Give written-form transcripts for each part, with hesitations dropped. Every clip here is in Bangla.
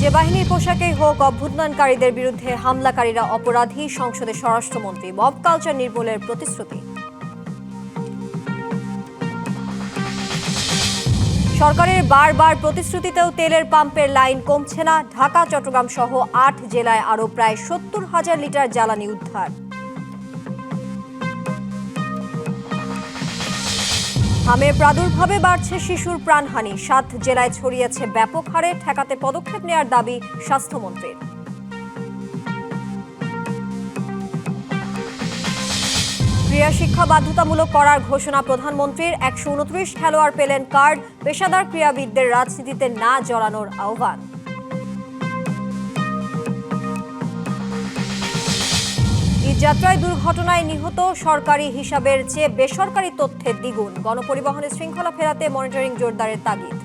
যে বাহিনীর পোশাকেই হোক অভ্যুত্থানকারীদের বিরুদ্ধে হামলাকারীরা অপরাধী, সংসদে স্বরাষ্ট্রমন্ত্রী। মব কালচার নির্মূলের প্রতিশ্রুতি। সরকারের বারবার প্রতিশ্রুতিতেও তেলের পাম্পের লাইন কমছে না। ঢাকা, চট্টগ্রাম সহ ৮ জেলায় আরও প্রায় ৭০,০০০ লিটার জ্বালানি উদ্ধার। হামের প্রাদুর্ভাবে বাড়ছে শিশুর প্রাণহানি। ৭ জেলায় ছড়িয়েছে ব্যাপক হারে, ঠেকাতে পদক্ষেপ নেওয়ার দাবি স্বাস্থ্যমন্ত্রীর। ক্রীড়া শিক্ষা বাধ্যতামূলক করার ঘোষণা প্রধানমন্ত্রীর। ১২৯ খেলোয়াড় পেলেন কার্ড। পেশাদার ক্রীড়াবিদদের রাজনীতিতে না জড়ানোর আহ্বান। ঈদযাত্রায় দুর্ঘটনায় নিহত সরকারি হিসাবের চেয়ে বেসরকারি তথ্যের দ্বিগুণ। গণপরিবহনে শৃঙ্খলা ফেরাতে মনিটরিং জোরদারের তাগিদ।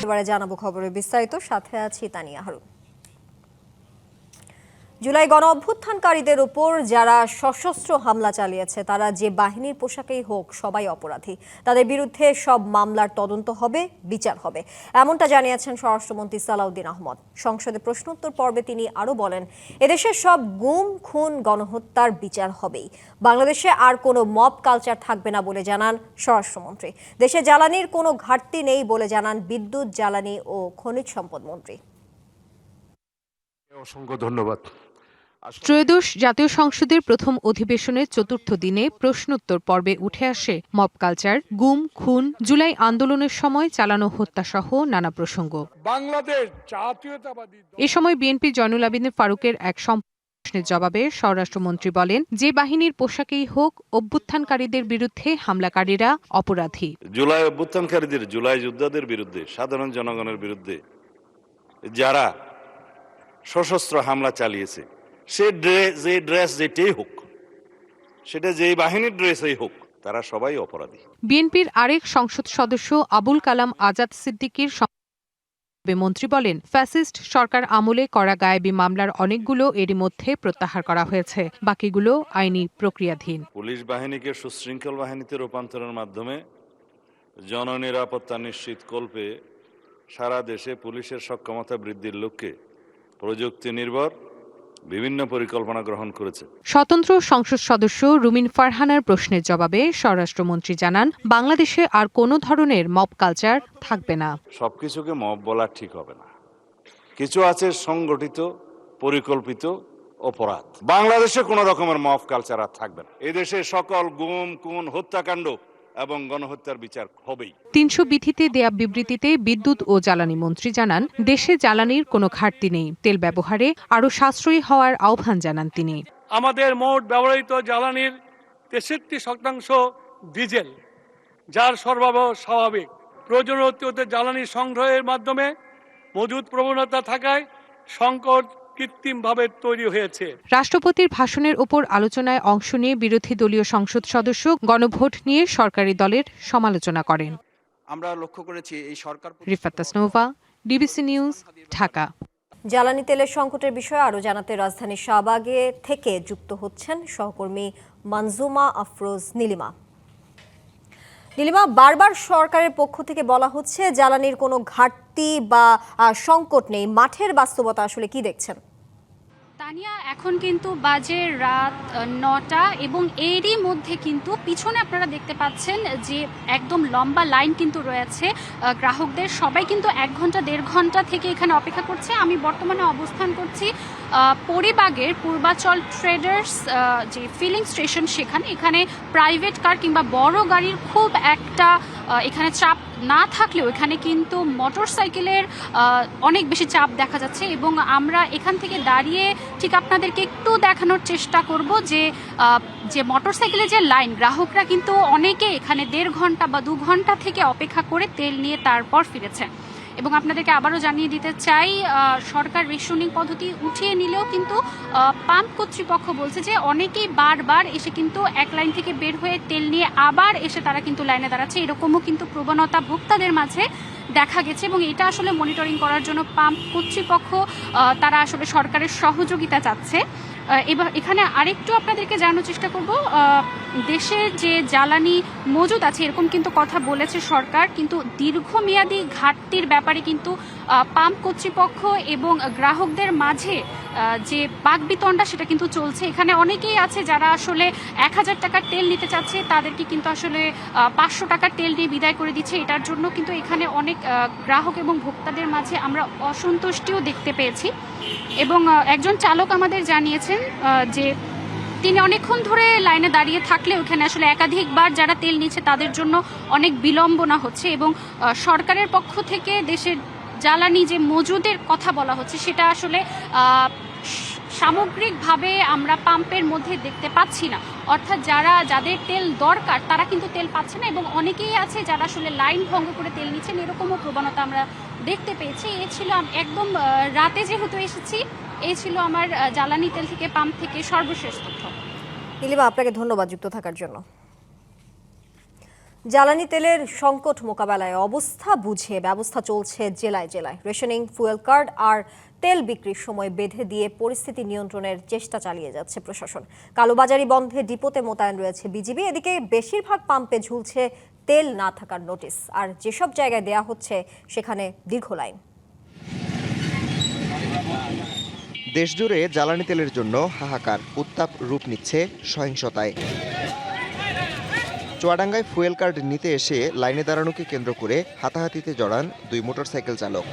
এবারে জানাবো খবরের বিস্তারিত, সাথে আছি তানিয়া হারুন। জুলাই গণ অভ্যুত্থানকারীদের উপর যারা সশস্ত্র হামলা চালিয়েছে তারা যে বাহিনীর পোশাকেই হোক সবাই অপরাধী। তাদের বিরুদ্ধে সব মামলার তদন্ত হবে, বিচার হবে, এমনটা জানিয়েছেন স্বরাষ্ট্রমন্ত্রী সালাউদ্দিন আহমদ। সংসদে প্রশ্নোত্তর পর্বে তিনি আরও বলেন, এদেশের সব গুম, খুন, গণহত্যার বিচার হবেই। বাংলাদেশে আর কোনো মব কালচার থাকবে না বলে জানান স্বরাষ্ট্রমন্ত্রী। দেশে জ্বালানির কোনো ঘাটতি নেই বলে জানান বিদ্যুৎ, জ্বালানি ও খনিজ সম্পদ মন্ত্রী। অসংখ্য ধন্যবাদ। ত্রয়োদশ জাতীয় সংসদের প্রথম অধিবেশনের চতুর্থ দিনে প্রশ্নোত্তর পর্বে উঠে আসে মব কালচার, গুম, খুন, জুলাই আন্দোলনের সময় চালানো হত্যাসহ নানা প্রসঙ্গ। বাংলাদেশ জাতীয়তাবাদী এ সময় বিএনপি জয়নুল আবেদিন ফারুকের এক প্রশ্নের জবাবে স্বরাষ্ট্রমন্ত্রী বলেন, যে বাহিনীর পোশাকেই হোক অভ্যুত্থানকারীদের বিরুদ্ধে হামলাকারীরা অপরাধী। জুলাই অভ্যুত্থানকারীদের, জুলাই যোদ্ধাদের বিরুদ্ধে, সাধারণ জনগণের বিরুদ্ধে যারা সশস্ত্র হামলা চালিয়েছে, যে ড্রেস যেটাই হোক, সেটা যেই বাহিনীর ড্রেসই হোক, তারা সবাই অপরাধী। বিএনপির আরেক সংসদ সদস্য আবুল কালাম আজাদ সিদ্দিকীর মন্ত্রী বলেন, ফ্যাসিস্ট সরকার আমলে করা গায়েবী মামলার অনেকগুলো এরই মধ্যে প্রত্যাহার করা হয়েছে, বাকিগুলো আইনি প্রক্রিয়াধীন। পুলিশ বাহিনীকে সুশৃঙ্খল বাহিনীতে রূপান্তরের মাধ্যমে জননিরাপত্তা নিশ্চিত কল্পে সারা দেশে পুলিশের সক্ষমতা বৃদ্ধির লক্ষ্যে প্রযুক্তি নির্ভর বিভিন্ন পরিকল্পনা গ্রহণ করেছে। স্বতন্ত্র সংসদ সদস্য রুমিন ফারহানার প্রশ্নের জবাবে স্বরাষ্ট্রমন্ত্রী জানান, বাংলাদেশে আর কোনো ধরনের মব কালচার থাকবে না। সবকিছুকে মব বলা ঠিক হবে না, কিছু আছে সংগঠিত পরিকল্পিত অপরাধ। বাংলাদেশে কোনো রকমের মব কালচার আর থাকবে না। এদেশে সকল গুম, খুন, হত্যাকাণ্ড এবং গণহত্যার বিচার হবেই। ৩০০ বিধিতে দেয়া বিবৃতিতে বিদ্যুৎ ও জ্বালানি মন্ত্রী জানান, দেশে জ্বালানির কোনো ঘাটতি নেই, তেল ব্যবহারে আরও সাশ্রয়ী হওয়ার আহ্বান জানান তিনি। আমাদের মোট ব্যবহৃত জ্বালানির 63% ডিজেল, যার সরবরাহ স্বাভাবিক। প্রয়োজনীয় জ্বালানি সংগ্রহের মাধ্যমে মজুদ প্রবণতা থাকায় সংকট কৃত্রিমভাবে তৈরি হয়েছে। রাষ্ট্রপতির ভাষণের ওপর আলোচনায় অংশ নিয়ে বিরোধী দলীয় সংসদ সদস্য গণভোট নিয়ে সরকারি দলের সমালোচনা করেন। আমরা লক্ষ্য করেছি এই সরকার। Rifat Tasnova, DBC news, Dhaka. জ্বালানি তেলের সংকটের বিষয়ে আরও জানাতে রাজধানীর শাহবাগে থেকে যুক্ত হচ্ছেন সহকর্মী মানজুমা আফরোজ নীলিমা। নীলিমা, বারবার সরকারের পক্ষ থেকে বলা হচ্ছে জ্বালানির কোনো ঘাটতি বা সংকট নেই, মাঠের বাস্তবতা আসলে কি দেখছেন? তানিয়া, এখন কিন্তু বাজে রাত ৯টা এবং এরই মধ্যে কিন্তু পিছনে আপনারা দেখতে পাচ্ছেন যে একদম লম্বা লাইন কিন্তু রয়েছে গ্রাহকদের। সবাই কিন্তু ১ ঘন্টা ১.৫ ঘন্টা থেকে এখানে অপেক্ষা করছে। আমি বর্তমানে অবস্থান করছি পরিবাগের পূর্বাচল ট্রেডার্স যে ফিলিং স্টেশন, এখানে প্রাইভেট কার কিংবা বড় গাড়ির খুব একটা এখানে চাপ না থাকলেও এখানে কিন্তু মোটরসাইকেলের অনেক বেশি চাপ দেখা যাচ্ছে। এবং আমরা এখান থেকে দাঁড়িয়ে ঠিক আপনাদেরকে একটু দেখানোর চেষ্টা করব যে মোটরসাইকেলের যে লাইন, গ্রাহকরা কিন্তু অনেকে এখানে ১.৫ ঘন্টা বা ২ ঘন্টা থেকে অপেক্ষা করে তেল নিয়ে তারপর ফিরেছে। এবং আপনাদেরকে আবারও জানিয়ে দিতে চাই, সরকার রেশনিং পদ্ধতি উঠিয়ে নিলেও কিন্তু পাম্প কর্তৃপক্ষ বলছে যে অনেকেই বারবার এসে কিন্তু এক লাইন থেকে বের হয়ে তেল নিয়ে আবার এসে তারা কিন্তু লাইনে দাঁড়াচ্ছে। এরকমও কিন্তু প্রবণতা ভোক্তাদের মাঝে দেখা গেছে এবং এটা আসলে মনিটরিং করার জন্য পাম্প কর্তৃপক্ষ তারা আসলে সরকারের সহযোগিতা চাচ্ছে। এবার এখানে আরেকটু আপনাদেরকে জানানোর চেষ্টা করব, দেশের যে জ্বালানি মজুদ আছে এরকম কিন্তু কথা বলেছে সরকার, কিন্তু দীর্ঘমেয়াদী ঘাটতির ব্যাপারে কিন্তু পাম্প কর্তৃপক্ষ এবং গ্রাহকদের মাঝে যে বাকবিতণ্ডা সেটা কিন্তু চলছে। এখানে অনেকেই আছে যারা আসলে 1000 টাকার তেল নিতে চাচ্ছে, তাদেরকে কিন্তু আসলে 500 টাকার তেল দিয়ে বিদায় করে দিচ্ছে। এটার জন্য কিন্তু এখানে অনেক গ্রাহক এবং ভোক্তাদের মাঝে আমরা অসন্তুষ্টিও দেখতে পেয়েছি। এবং একজন চালক আমাদের জানিয়েছেন যে তিনি অনেকক্ষণ ধরে লাইনে দাঁড়িয়ে থাকলেও এখানে আসলে একাধিকবার যারা তেল নিচ্ছে তাদের জন্য অনেক বিলম্বনা হচ্ছে, এবং সরকারের পক্ষ থেকে দেশের জ্বালানি যে মজুদের কথা বলা হচ্ছে সেটা আসলে সামগ্রিকভাবে আমরা পাম্পের মধ্যে দেখতে পাচ্ছি না। অর্থাৎ যাদের তেল দরকার তারা কিন্তু তেল পাচ্ছে না, এবং অনেকেই আছে যারা আসলে লাইন ভঙ্গ করে তেল নিচ্ছেন, এরকমও প্রবণতা আমরা দেখতে পেয়েছি। এই ছিল একদম রাতে যেহেতু এসেছি, এই ছিল আমার জ্বালানি তেল থেকে পাম্প থেকে সর্বশেষ তথ্য। নীলিমা, আপনাকে ধন্যবাদ যুক্ত থাকার জন্য। জ্বালানি তেলের সংকট মোকাবেলায় অবস্থা বুঝে ব্যবস্থা চলছে জেলায় জেলায়। রেশনিং, ফুয়েল কার্ড আর তেল বিক্রির সময় বেঁধে দিয়ে পরিস্থিতি নিয়ন্ত্রণের চেষ্টা চালিয়ে যাচ্ছে প্রশাসন। কালোবাজারি বন্ধে ডিপোতে মোতায়েন রয়েছে বিজিবি। এদিকে বেশিরভাগ পাম্পে ঝুলছে তেল না থাকার নোটিশ, আর যেসব জায়গায় দেয়া হচ্ছে সেখানে দীর্ঘ লাইন। দেশজুড়ে জ্বালানি তেলের জন্য হাহাকার, উত্তাপ রূপ নিচ্ছে সহিংসতায়। চুয়াডাঙ্গায় ফুয়েল কার্ড নিতে এসে লাইনে দাঁড়ানোকে কেন্দ্র করে হাতাহাতিতে জড়ান 2 মোটরসাইকেল চালক।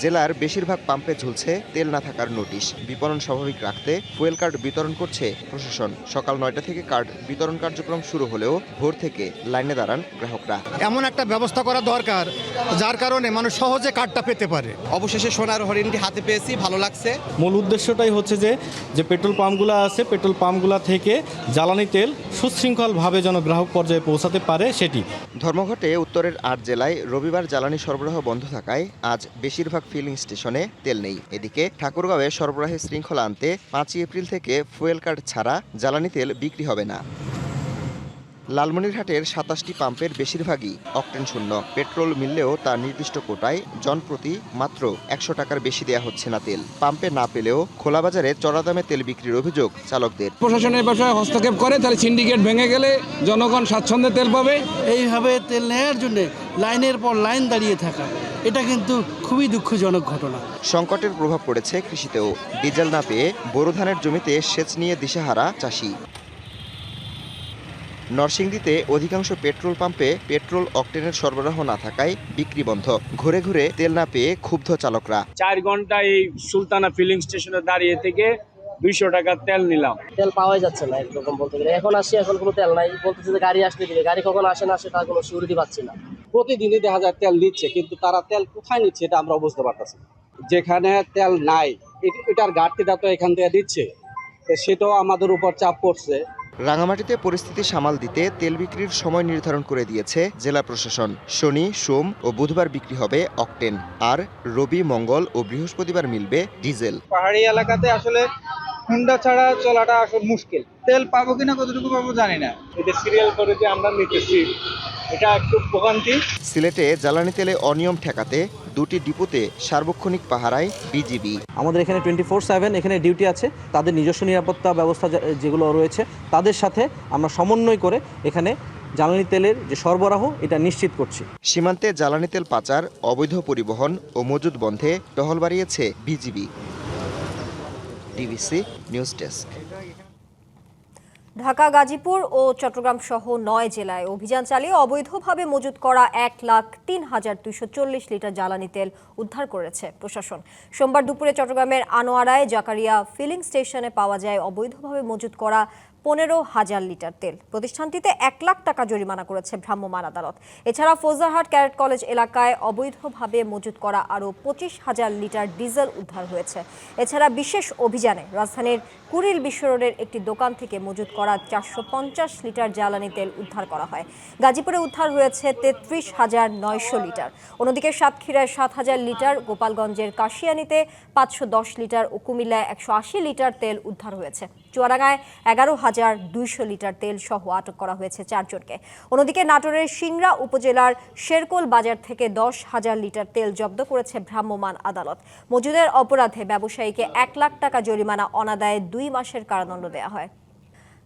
জেলার বেশিরভাগ পাম্পে ঝুলছে তেল না থাকার নোটিশ। বিপণন স্বাভাবিক রাখতে ফুয়েল কার্ড বিতরণ করছে প্রশাসন। সকাল 9টা থেকে কার্ড বিতরণ কার্যক্রম শুরু হলেও ভোর থেকে লাইনে দাঁড়ান গ্রাহকরা। এমন একটা ব্যবস্থা করা দরকার যার কারণে মানুষ সহজে কার্ডটা পেতে পারে। অবশেষে সোনার হরিণটি হাতে পেয়েছি, ভালো লাগছে। মূল উদ্দেশ্যটাই হচ্ছে যে পেট্রোল পাম্পগুলো আছে, পেট্রোল পাম্পগুলো থেকে জ্বালানি তেল সুশৃঙ্খলভাবে যেন গ্রাহক পর্যায়ে পৌঁছাতে পারে সেটি। ধর্মঘটে উত্তরের 8 জেলায় রবিবার জ্বালানি সরবরাহ বন্ধ থাকায় আজ বেশিরভাগ ফিলিং স্টেশনে তেল নেই। এদিকে ঠাকুরগাঁওয়ে সরবরাহের শৃঙ্খলা আনতে 5 এপ্রিল থেকে ফুয়েল কার্ড ছাড়া জ্বালানি তেল বিক্রি হবে না। লালমনিরহাটের 27টি পাম্পের বেশিরভাগই অকটেন শূন্য। পেট্রোল মিললেও তার নির্দিষ্ট কোটায় জনপ্রতি মাত্র 100 টাকার বেশি দেয়া হচ্ছে না তেল। পাম্পে না পেলেও খোলা বাজারে চড়া দামে তেল বিক্রির অভিযোগ চালকদের। প্রশাসনের বিষয়ে হস্তক্ষেপ করে তাহলে সিন্ডিকেট ভেঙে গেলে জনগণ স্বাচ্ছন্দ্যে তেল পাবে। এইভাবে তেল নেওয়ার জন্য লাইনের পর লাইন দাঁড়িয়ে থাকা, এটা কিন্তু খুবই দুঃখজনক ঘটনা। সংকটের প্রভাব পড়েছে কৃষিতেও। ডিজেল না পেয়ে বোরো ধানের জমিতে সেচ নিয়ে দিশেহারা চাষি। নরসিংদীতে অধিকাংশ পেট্রোল পাম্পে পেট্রোল অকটেনের সরবরাহ না থাকায় বিক্রি বন্ধ। ঘুরে ঘুরে তেল না পেয়ে ক্ষুব্ধ চালকরা। 4 ঘন্টা এই সুলতানা ফিলিং স্টেশনে দাঁড়িয়ে থেকে 200 টাকার তেল নিলাম। তেল পাওয়া যাচ্ছে না একরকম বলতে গেলে। এখন আসি, এখন কোনো তেল নাই, বলতেছে যে গাড়ি আসতে দিবে। গাড়ি কখন আসে না আসে তার কোনো সিউরিটি পাচ্ছি না। প্রতিদিনই দেখা যায় তেল দিচ্ছে, কিন্তু তারা তেল কোথায় নিচ্ছে এটা আমরা বুঝতে পারতেছি। যেখানে তেল নাই এটার ঘাটতিটা তো এখান থেকে দিচ্ছে, সেটাও আমাদের উপর চাপ পড়ছে। রাঙামাটিতে পরিস্থিতি সামাল দিতে তেল বিক্রির সময় নির্ধারণ করে দিয়েছে জেলা প্রশাসন। শনি, সোম ও বুধবার বিক্রি হবে অকটেন, আর রবি, মঙ্গল ও বৃহস্পতিবার মিলবে ডিজেল। পাহাড়ি এলাকাতে আসলে হুন্ডা ছাড়া চলাটা আসলে মুশকিল। তেল পাবো কিনা কতটুকু পাবো জানি না। এটা সিরিয়াল করে যে আমরা নিতেছি, এটা একটু ভোগান্তি। সিলেটে জ্বালানি তেলে অনিয়ম ঠেকাতে 2টি ডিপোতে সার্বক্ষণিক পাহারায় বিজিবি। আমাদের এখানে 24/7 এখানে ডিউটি আছে। তাদের নিজস্ব নিরাপত্তা ব্যবস্থা যেগুলো রয়েছে তাদের সাথে আমরা সমন্বয় করে এখানে জ্বালানি তেলের যে সরবরাহ এটা নিশ্চিত করছি। সীমান্তে জ্বালানি তেল পাচার, অবৈধ পরিবহন ও মজুদ বন্ধে টহল বাড়িয়েছে BGB. DBC news desk. Dhaka, Gazipur ও চট্টগ্রাম সহ 9 জেলায় অভিযান চালিয়ে অবৈধভাবে মজুত করা 1,03,240 লিটার জ্বালানি তেল উদ্ধার করেছে প্রশাসন। সোমবার দুপুরে চট্টগ্রামের আনোয়ারায় জাকারিয়া ফিলিং স্টেশনে পাওয়া যায় অবৈধভাবে মজুত করা 15,000 লিটার তেল। প্রতিষ্ঠানটিতে 1 লাখ টাকা জরিমানা করেছে ভ্রাম্যমাণ আদালত। এছাড়া ফৌজদারহাট ক্যারেট কলেজ এলাকায় অবৈধভাবে মজুত করা আরও 25,000 লিটার ডিজেল উদ্ধার হয়েছে। এছাড়া বিশেষ অভিযানে রাজধানীর কুড়িল বিশ্ব রোডের একটি দোকান থেকে মজুত করা 450 লিটার জ্বালানি তেল উদ্ধার করা হয়। গাজীপুরে উদ্ধার হয়েছে 33,900 লিটার। অন্যদিকে সাতক্ষীরায় 7,000 লিটার, গোপালগঞ্জের কাশিয়ানীতে 510 লিটার ও কুমিল্লায় 180 লিটার তেল উদ্ধার হয়েছে। চুয়াডাঙ্গায় 11,200 লিটার তেল সহ আটক করা হয়েছে 4 জনকে। অন্যদিকে নাটোরের সিংড়া উপজেলার শেরকোল বাজার থেকে 10,000 লিটার তেল জব্দ করেছে ভ্রাম্যমাণ আদালত। মজুদের অপরাধে ব্যবসায়ীকে 1 লাখ টাকা জরিমানা, অনাদায়ে 2 মাসের কারাদণ্ড দেওয়া হয়।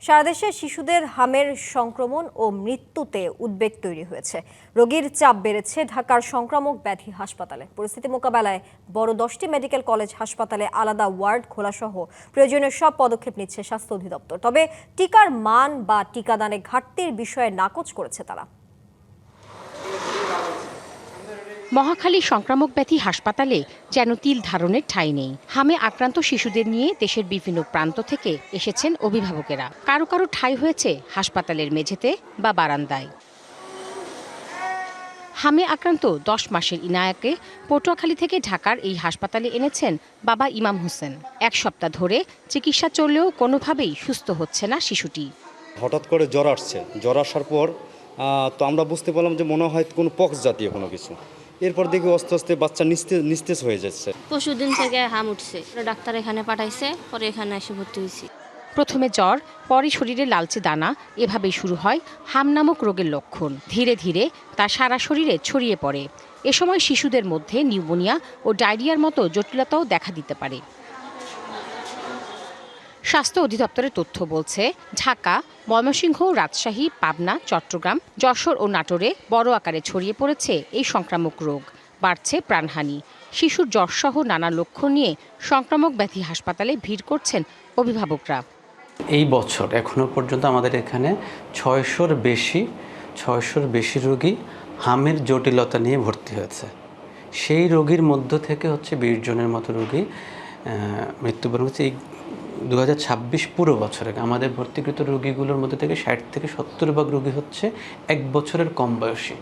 সারা দেশে শিশুদের হামের সংক্রমণ ও মৃত্যুতে উদ্বেগ তৈরি হয়েছে। রোগীর চাপ বেড়েছে ঢাকার সংক্রামক ব্যাধি হাসপাতালে। পরিস্থিতি মোকাবেলায় বড় 10টি মেডিকেল কলেজ হাসপাতালে আলাদা ওয়ার্ড খোলাসহ প্রয়োজনীয় সব পদক্ষেপ নিচ্ছে স্বাস্থ্য অধিদপ্তর। তবে টিকার মান বা টিকাদানে ঘাটতির বিষয়ে নাকচ করেছে তারা। মহাখালী সংক্রামক ব্যাধি হাসপাতালে যেন তিল ধারণের ঠাঁই নেই। হামে আক্রান্ত শিশুদের নিয়ে দেশের বিভিন্ন প্রান্ত থেকে এসেছেন অভিভাবকেরা। কারো কারো ঠাঁই হয়েছে হাসপাতালের মেঝেতে বা বারান্দায়। হামে আক্রান্ত 10 মাসের ইনায়াকে পটুয়াখালী থেকে ঢাকার এই হাসপাতালে এনেছেন বাবা ইমাম হোসেন। 1 সপ্তাহ ধরে চিকিৎসা চললেও কোনোভাবেই সুস্থ হচ্ছে না শিশুটি। হঠাৎ করে জ্বর আসছে, জ্বর আসার পর তো আমরা বুঝতে পারলাম যে মনে হয় কোনো পক্স জাতীয় কোনো কিছু। এরপর দেখি আস্তে আস্তে বাচ্চা নিস্তেজ হয়ে যাচ্ছে। পরশুদিন থেকে হাম উঠছে, ডাক্তার এখানে পাঠাইছে, পরে এখানে এসে ভর্তি হয়েছি। প্রথমে জ্বর, পরে শরীরে লালচে দানা, এভাবেই শুরু হয় হাম নামক রোগের লক্ষণ। ধীরে ধীরে তা সারা শরীরে ছড়িয়ে পড়ে। এ সময় শিশুদের মধ্যে নিউমোনিয়া ও ডায়রিয়ার মতো জটিলতাও দেখা দিতে পারে। স্বাস্থ্য অধিদপ্তরের তথ্য বলছে, ঢাকা, ময়মনসিংহ, রাজশাহী, পাবনা, চট্টগ্রাম, যশোর ও নাটোরে বড় আকারে ছড়িয়ে পড়েছে এই সংক্রামক রোগ। বাড়ছে প্রাণহানি। শিশুর জ্বরসহ নানা লক্ষণ নিয়ে সংক্রামক ব্যাধি হাসপাতালে ভিড় করছেন অভিভাবকরা। এই বছর এখনো পর্যন্ত আমাদের এখানে 600-র বেশি রোগী হামের জটিলতা নিয়ে ভর্তি হয়েছে। সেই রোগীর মধ্য থেকে 20 জনের মতো রোগী মৃত্যুবরণ হচ্ছে। এই 2026 পুরো বছরে আমাদের ভর্তিকৃত রোগীগুলোর মধ্যে থেকে 60 থেকে 70% রোগী হচ্ছে 1 বছরের কম বয়সী।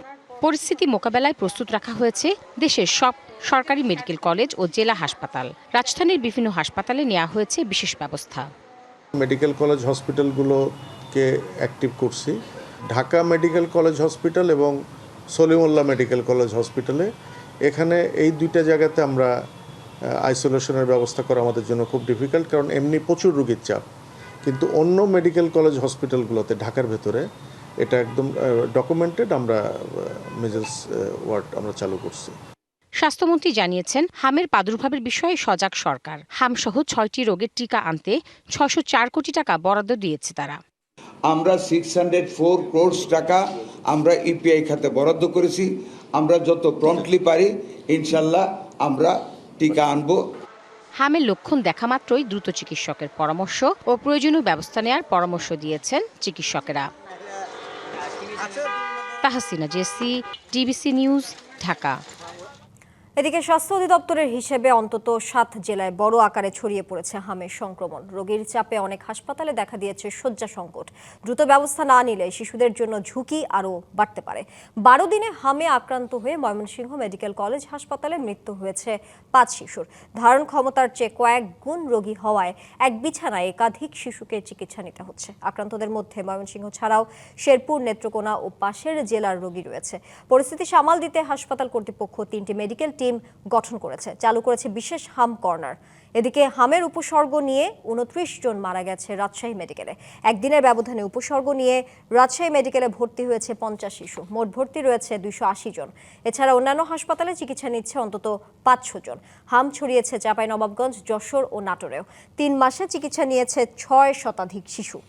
পরিস্থিতি মোকাবেলায় প্রস্তুত রাখা হয়েছে দেশের সব সরকারি মেডিকেল কলেজ ও জেলা হাসপাতাল। রাজধানীর বিভিন্ন হাসপাতালে নেওয়া হয়েছে বিশেষ ব্যবস্থা। মেডিকেল কলেজ হসপিটালগুলোকে অ্যাক্টিভ করছি। ঢাকা মেডিকেল কলেজ হসপিটাল এবং সলিমুল্লাহ মেডিকেল কলেজ হসপিটালে, এখানে এই 2টা জায়গাতে আমরা আইসোলেশনের ব্যবস্থা করা আমাদের জন্য খুব ডিফিকাল্ট, কারণ এমনি প্রচুর রোগীর চাপ। কিন্তু অন্য মেডিকেল কলেজ হসপিটালগুলোতে ঢাকার ভেতরে এটা একদম ডকুমেন্টেড, আমরা মেজর্স ওয়ার্ড আমরা চালু করছি। স্বাস্থ্যমন্ত্রী জানিয়েছেন, হামের প্রাদুর্ভাবের বিষয়ে সজাগ সরকার। হামসহ 6টি রোগের টিকা আনতে 604 কোটি টাকা বরাদ্দ দিয়েছে তারা। আমরা 604 crore টাকা আমরা ইপিআই খাতে বরাদ্দ করেছি। আমরা যত প্রম্পটলি পারি ইনশাল্লাহ আমরা টিকা আনব। হামের লক্ষণ দেখা মাত্রই দ্রুত চিকিৎসকের পরামর্শ ও প্রয়োজনীয় ব্যবস্থা নেওয়ার পরামর্শ দিয়েছেন চিকিৎসকেরা। Tahsina Jesy, DBC news, Dhaka. এদিকে স্বাস্থ্য অধিদপ্তরের হিসেবে অন্তত 7 জেলায় বড় আকারে ছড়িয়ে পড়েছে হামের সংক্রমণ। রোগীর চাপে অনেক হাসপাতালে দেখা দিয়েছে শয্যা সংকট। দ্রুত ব্যবস্থা না নিলে শিশুদের জন্য ঝুঁকি আরও বাড়তে পারে। 12 দিনে হামে আক্রান্ত হয়ে ময়মনসিংহ মেডিকেল কলেজ হাসপাতালে মৃত্যু হয়েছে 5 শিশুর। ধারণ ক্ষমতার চেয়ে কয়েক গুণ রোগী হওয়ায় এক বিছানায় একাধিক শিশুকে চিকিৎসা নিতে হচ্ছে। আক্রান্তদের মধ্যে ময়মনসিংহ ছাড়াও শেরপুর, নেত্রকোনা ও পাশের জেলার রোগী রয়েছে। পরিস্থিতি সামাল দিতে হাসপাতাল কর্তৃপক্ষ 3টি মেডিকেল টিম গঠন করেছে, চালু করেছে বিশেষ হাম কর্নার। এদিকে হামের উপসর্গ নিয়ে 29 জন মারা গেছে রাজশাহী মেডিকেলে। একদিনের ব্যবধানে উপসর্গ নিয়ে রাজশাহী মেডিকেলে ভর্তি হয়েছে 50 শিশু। মোট ভর্তি রয়েছে 280 জন। এছাড়া অন্যান্য হাসপাতালে চিকিৎসা নিচ্ছে অন্তত 500 জন। হাম ছড়িয়েছে চাঁপাইনবাবগঞ্জ, যশোর ও নাটোরেও। 3 মাসে চিকিৎসা নিয়েছে 6 শতাধিক শিশু।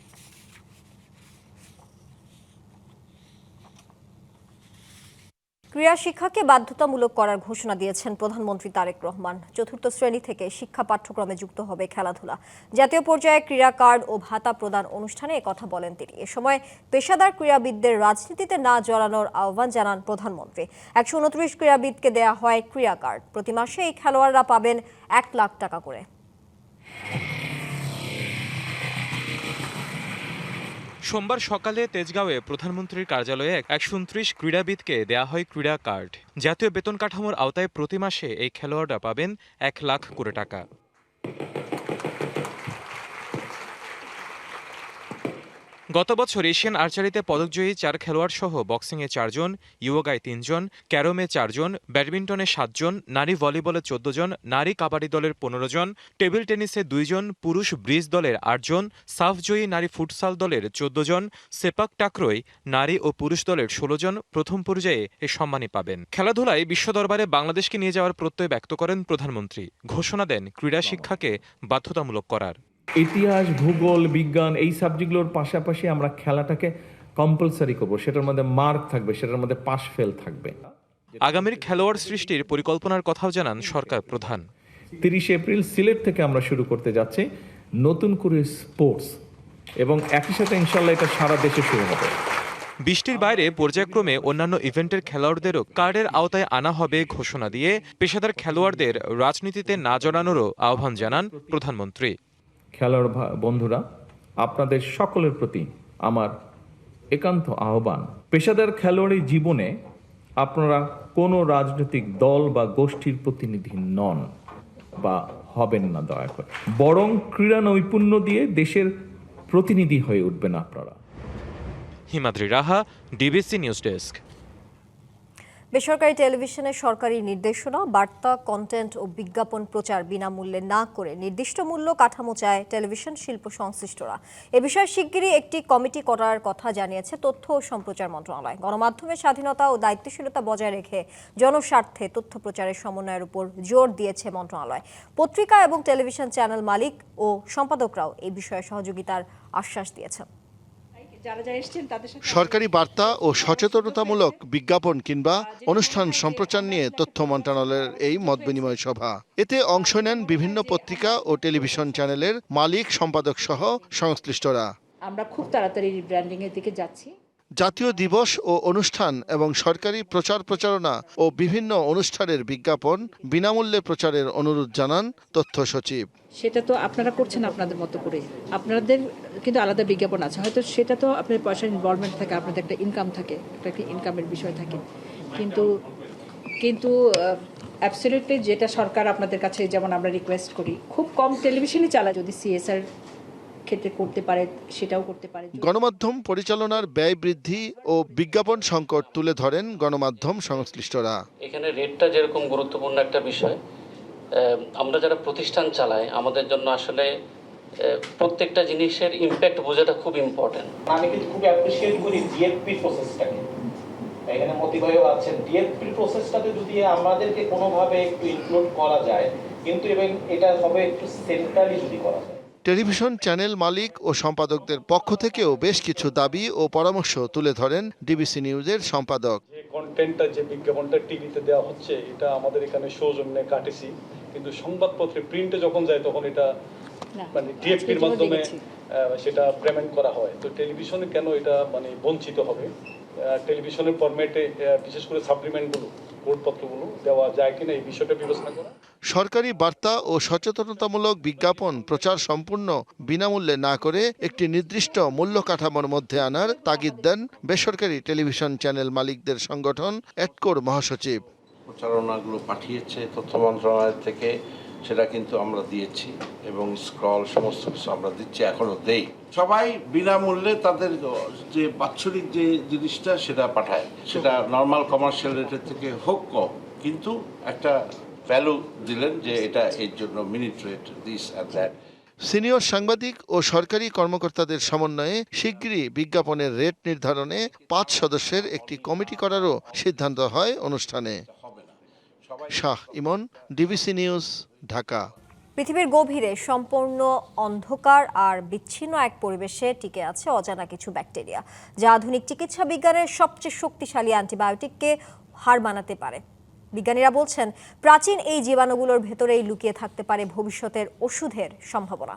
ক্রীড়া শিক্ষাকে বাধ্যতামূলক করার ঘোষণা দিয়েছেন প্রধানমন্ত্রী তারেক রহমান। 4র্থ শ্রেণী থেকে শিক্ষা পাঠ্যক্রমে যুক্ত হবে খেলাধুলা। জাতীয় পর্যায়ে ক্রীড়া কার্ড ও ভাতা প্রদান অনুষ্ঠানে একথা বলেন তিনি। এ সময় পেশাদার ক্রীড়াবিদদের রাজনীতিতে না জড়ানোর আহ্বান জানান প্রধানমন্ত্রী। 129 ক্রীড়াবিদকে দেয়া হয় ক্রীড়া কার্ড। প্রতি মাসে এই খেলোয়াড়রা পাবেন 1 লাখ টাকা করে। সোমবার সকালে তেজগাঁওয়ে প্রধানমন্ত্রীর কার্যালয়ে 129 ক্রীড়াবিদকে দেয়া হয় ক্রীড়া কার্ড। জাতীয় বেতন কাঠামোর আওতায় প্রতি মাসে এই খেলোয়াড়রা পাবেন 1 লাখ করে টাকা। গত বছর এশিয়ান আর্চারিতে পদকজয়ী 4 খেলোয়াড় সহ বক্সিংয়ে 4 জন, ইয়োগায় 3 জন, ক্যারমে 4 জন, ব্যাডমিন্টনে 7 জন, নারী ভলিবলে 14 জন, নারী কাবাডি দলের 15 জন, টেবিল টেনিসে 2 জন, পুরুষ ব্রিজ দলের 8 জন, সাফজয়ী নারী ফুটসাল দলের 14 জন, সেপাক টাকরোয় নারী ও পুরুষ দলের 16 জন প্রথম পর্যায়ে এই সম্মানী পাবেন। খেলাধুলায় বিশ্ব দরবারে বাংলাদেশকে নিয়ে যাওয়ার প্রত্যয় ব্যক্ত করেন প্রধানমন্ত্রী। ঘোষণা দেন ক্রীড়া শিক্ষাকে বাধ্যতামূলক করার। ইতিহাস, ভূগোল, বিজ্ঞান এই সাবজেক্টগুলোর পাশাপাশি আমরা খেলাটাকে কম্পালসারি করব, সেটার মধ্যে মার্ক থাকবে, সেটার মধ্যে পাস ফেল থাকবে। আগামীর খেলোয়াড় সৃষ্টির পরিকল্পনার কথাও জানান সরকার প্রধান। 30 এপ্রিল সিলেট থেকে আমরা শুরু করতে যাচ্ছি নতুন করে স্পোর্টস, এবং একই সাথে ইনশাল্লাহ এটা সারা দেশে শুরু হবে। বৃষ্টির বাইরে পর্যায়ক্রমে অন্যান্য ইভেন্টের খেলোয়াড়দেরও কার্ডের আওতায় আনা হবে ঘোষণা দিয়ে পেশাদার খেলোয়াড়দের রাজনীতিতে না জড়ানোরও আহ্বান জানান প্রধানমন্ত্রী। খেলোয়াড় বন্ধুরা, আপনাদের সকলের প্রতি আমার একান্ত আহ্বান, পেশাদার খেলোয়াড়ি জীবনে আপনারা কোনো রাজনৈতিক দল বা গোষ্ঠীর প্রতিনিধি নন বা হবেন না দয়া করে, বরং ক্রীড়া নৈপুণ্য দিয়ে দেশের প্রতিনিধি হয়ে উঠবেন আপনারা। হিমাদ্রি রাহা, ডিবিসি নিউজ ডেস্ক। বেসরকারি টেলিভিশনে সরকারি নির্দেশনা, বার্তা, কন্টেন্ট ও বিজ্ঞাপন প্রচার বিনামূল্যে না করে নির্দিষ্ট মূল্য কাঠামো চায় টেলিভিশন শিল্প সংশ্লিষ্টরা। এ বিষয়ে শিগগিরই একটি কমিটি করার কথা জানিয়েছে তথ্য ও সম্প্রচার মন্ত্রণালয়। গণমাধ্যমের স্বাধীনতা ও দায়িত্বশীলতা বজায় রেখে জনস্বার্থে তথ্য প্রচারের সমন্বয়ের উপর জোর দিয়েছে মন্ত্রণালয়। পত্রিকা এবং টেলিভিশন চ্যানেল মালিক ও সম্পাদকরাও এই বিষয়ে সহযোগিতার আশ্বাস দিয়েছেন। সরকারি বার্তা ও সচেতনতামূলক বিজ্ঞাপন কিংবা অনুষ্ঠান সম্প্রচার নিয়ে তথ্য মন্ত্রণালয়ের এই মতবিনিময় সভা। এতে অংশ নেন বিভিন্ন পত্রিকা ও টেলিভিশন চ্যানেলের মালিক, সম্পাদক সহ সংশ্লিষ্টরা। আমরা খুব তাড়াতাড়ি রিব্র্যান্ডিং এর দিকে যাচ্ছি। জাতীয় দিবস ও অনুষ্ঠান এবং সরকারি প্রচার প্রচারণা ও বিভিন্ন অনুষ্ঠানের বিজ্ঞাপন বিনামূল্যে প্রচারের অনুরোধ জানান তথ্য সচিব। সেটা তো আপনারা করছেন আপনাদের মতো করে, আপনাদের কিন্তু আলাদা বিজ্ঞাপন আছে, হয়তো সেটা তো আপনার পয়সার ইনভলভমেন্ট থাকে, আপনাদের একটা ইনকাম থাকে, একটা ইনকামের বিষয় থাকে, কিন্তু অ্যাবসলিউটলি যেটা সরকার আপনাদের কাছে যেমন আমরা রিকোয়েস্ট করি, খুব কম টেলিভিশনই চালায়, যদি সিএসআর ক্ষেত্রে করতে পারে সেটাও করতে পারে। গণমাধ্যম পরিচালনার ব্যয় বৃদ্ধি ও বিজ্ঞাপন সংকট তুলে ধরেন গণমাধ্যম সংশ্লিষ্টরা। এখানে রেটটা যেরকম গুরুত্বপূর্ণ একটা বিষয়, আমরা যারা প্রতিষ্ঠান চালাই আমাদের জন্য আসলে প্রত্যেকটা জিনিসের ইম্প্যাক্ট বোঝাটা খুব ইম্পর্টেন্ট। আমি কিন্তু খুব অ্যাপ্রিশিয়েট করি ডিএফপি প্রসেসটাকে, এখানে মতিবায়ও আছে, ডিএফপি প্রসেসটাতে যদি আমাদেরকে কোনোভাবে একটু ইনক্লুড করা যায়, কিন্তু এবং এটা হবে একটু সেন্ট্রালি যদি করা যায়। টেলিভিশন চ্যানেল মালিক ও সম্পাদকদের পক্ষ থেকেও বেশ কিছু দাবি ও পরামর্শ তুলে ধরেন ডিবিসি নিউজের সম্পাদক। যে কন্টেন্টটা, যে বিজ্ঞাপনটা টিভিতে দেওয়া হচ্ছে, এটা আমাদের এখানে সৌজন্যে কাটেছি, কিন্তু সংবাদপত্রে প্রিন্টে যখন যায় তখন এটা মানে ডিএফপির মাধ্যমে সেটা পেমেন্ট করা হয়। তো টেলিভিশনে কেন এটা মানে বঞ্চিত হবে? টেলিভিশনের ফরম্যাটে বিশেষ করে সাপ্লিমেন্টগুলো, কোডপত্রগুলো দেওয়া যায় কিনা এই বিষয়টা বিবেচনা করা। সরকারি বার্তা ও সচেতনতামূলক বিজ্ঞাপন প্রচার সম্পূর্ণ বিনামূল্যে না করে একটি নির্দিষ্ট মূল্য কাঠামোর মধ্যে আনার তাগিদ দেন বেসরকারি টেলিভিশন চ্যানেল মালিকদের সংগঠন এটকোর মহাসচিব। প্রচারণাগুলো পাঠিয়েছে তথ্য মন্ত্রণালয় থেকে, সেটা কিন্তু আমরা দিয়েছি এবং স্ক্রল সমস্ত কিছু আমরা দিচ্ছি, এখনো দেই। সবাই বিনামূল্যে তাদের যে বাৎসরিক যে জিনিসটা সেটা পাঠায়, সেটা নর্মাল কমার্শিয়াল রেটের থেকে হোক কম, কিন্তু একটা ভ্যালু দিলেন যে এটা এর জন্য minute rate this and that. Senior সাংবাদিক ও সরকারি কর্মকর্তাদের সমন্বয়ে শিগগিরই বিজ্ঞাপনের রেট নির্ধারণে 5 সদস্যের একটি কমিটি করারও সিদ্ধান্ত হয় অনুষ্ঠানে। শাহ ইমন, ডিবিসি নিউজ, ঢাকা। পৃথিবীর গভীরে সম্পূর্ণ অন্ধকার আর বিচ্ছিন্ন এক পরিবেশে টিকে আছে অজানা কিছু ব্যাকটেরিয়া, যা আধুনিক চিকিৎসা বিজ্ঞানের সবচেয়ে শক্তিশালী অ্যান্টিবায়োটিককে হার মানাতে পারে। বিজ্ঞানীরা বলছেন, প্রাচীন এই জীবাণুগুলোর ভেতরেই লুকিয়ে থাকতে পারে ভবিষ্যতের ওষুধের সম্ভাবনা।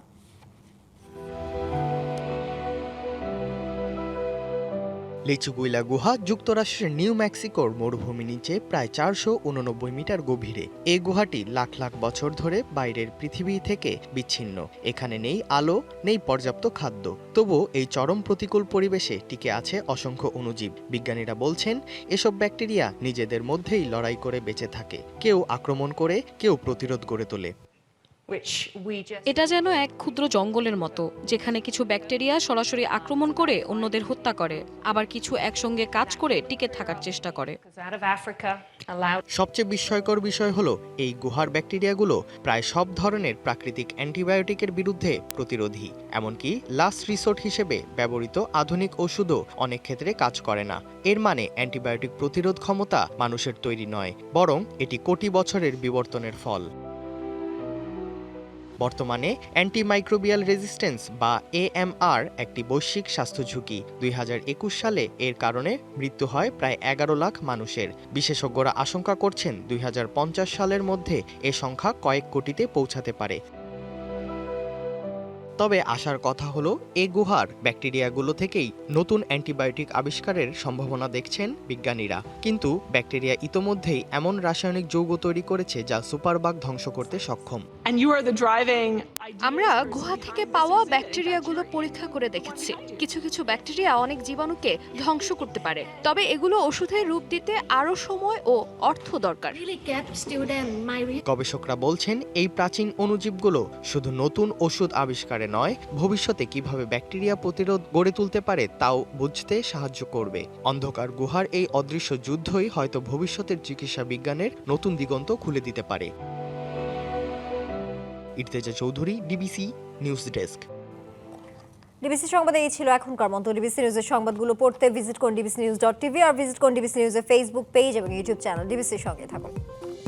লিচুগুইলা গুহা যুক্তরাষ্ট্রের নিউ মেক্সিকোর মরুভূমি নিচে প্রায় 489 মিটার গভীরে। এই গুহাটি লাখ লাখ বছর ধরে বাইরের পৃথিবী থেকে বিচ্ছিন্ন। এখানে নেই আলো, নেই পর্যাপ্ত খাদ্য, তবুও এই চরম প্রতিকূল পরিবেশে টিকে আছে অসংখ্য অণুজীব। বিজ্ঞানীরা বলছেন, এসব ব্যাকটেরিয়া নিজেদের মধ্যেই লড়াই করে বেঁচে থাকে, কেউ আক্রমণ করে, কেউ প্রতিরোধ গড়ে তোলে। এটা যেন এক ক্ষুদ্র জঙ্গলের মতো, যেখানে কিছু ব্যাকটেরিয়া সরাসরি আক্রমণ করে অন্যদের হত্যা করে, আবার কিছু একসঙ্গে কাজ করে টিকে থাকার চেষ্টা করে। সবচেয়ে বিস্ময়কর বিষয় হলো এই গুহার ব্যাকটেরিয়াগুলো প্রায় সব ধরনের প্রাকৃতিক অ্যান্টিবায়োটিকের বিরুদ্ধে প্রতিরোধী। এমনকি লাস্ট রিসোর্ট হিসেবে ব্যবহৃত আধুনিক ওষুধও অনেক ক্ষেত্রে কাজ করে না। এর মানে অ্যান্টিবায়োটিক প্রতিরোধ ক্ষমতা মানুষের তৈরি নয়, বরং এটি কোটি বছরের বিবর্তনের ফল। বর্তমানে অ্যান্টিমাইক্রোবিয়াল রেজিস্ট্যান্স বা AMR একটি বৈশ্বিক স্বাস্থ্য ঝুঁকি। 2021 সালে এর কারণে মৃত্যু হয় প্রায় 11 লাখ মানুষের। বিশেষজ্ঞরা আশঙ্কা করছেন 2050 সালের মধ্যে এ সংখ্যা কয়েক কোটিতে পৌঁছাতে পারে। তবে আশার কথা হলো এই গুহার ব্যাকটেরিয়াগুলো থেকেই নতুন অ্যান্টিবায়োটিক আবিষ্কারের সম্ভাবনা দেখছেন বিজ্ঞানীরা। কিন্তু ব্যাকটেরিয়া ইতোমধ্যেই এমন রাসায়নিক যৌগ তৈরি করেছে যা সুপারবাগ ধ্বংস করতে সক্ষম। আমরা গুহা থেকে পাওয়া ব্যাকটেরিয়াগুলো পরীক্ষা করে দেখেছি। কিছু কিছু ব্যাকটেরিয়া অনেক জীবাণুকে ধ্বংস করতে পারে, তবে এগুলো ওষুধের রূপ দিতে আরো সময় ও অর্থ দরকার। গবেষকরা বলছেন এই প্রাচীন অণুজীবগুলো শুধু নতুন ওষুধ আবিষ্কারে নয়, ভবিষ্যতে কিভাবে ব্যাকটেরিয়া প্রতিরোধ গড়ে তুলতে পারে তাও বুঝতে সাহায্য করবে। অন্ধকার গুহার এই অদৃশ্য যুদ্ধই হয়তো ভবিষ্যতের চিকিৎসা বিজ্ঞানের নতুন দিগন্ত খুলে দিতে পারে। Irteza Chowdhury, DBC news desk. DBC সংবাদে এই ছিল এখনকার মতো। ডিবিসি নিউজের সংবাদগুলো পড়তে ভিজিট করুন dbcnews.tv আর ভিজিট করুন ডিবিসি নিউজের ফেসবুক পেজ এবং ইউটিউব চ্যানেল। ডিবিসির সঙ্গে থাকুন।